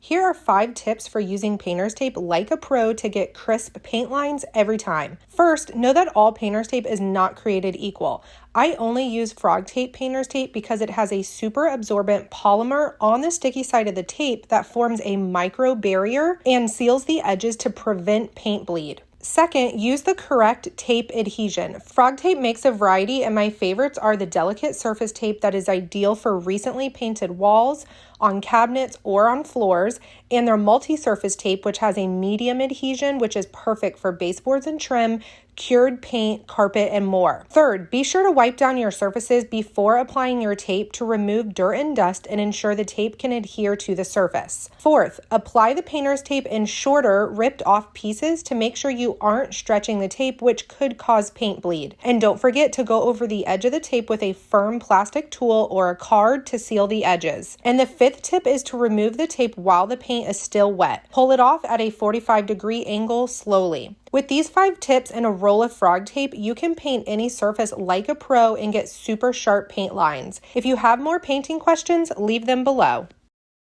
Here are 5 tips for using painter's tape like a pro to get crisp paint lines every time. First, know that all painter's tape is not created equal. I only use FrogTape painter's tape because it has a super absorbent polymer on the sticky side of the tape that forms a micro barrier and seals the edges to prevent paint bleed. Second, use the correct tape adhesion. FrogTape makes a variety, and my favorites are the delicate surface tape that is ideal for recently painted walls, on cabinets, or on floors, and their multi-surface tape, which has a medium adhesion, which is perfect for baseboards and trim, cured paint, carpet, and more. Third, be sure to wipe down your surfaces before applying your tape to remove dirt and dust and ensure the tape can adhere to the surface. Fourth, apply the painter's tape in shorter, ripped off pieces to make sure you aren't stretching the tape, which could cause paint bleed. And don't forget to go over the edge of the tape with a firm plastic tool or a card to seal the edges. And the fifth tip is to remove the tape while the paint is still wet. Pull it off at a 45-degree angle slowly. With these 5 tips and a roll of FrogTape, you can paint any surface like a pro and get super sharp paint lines. If you have more painting questions, leave them below.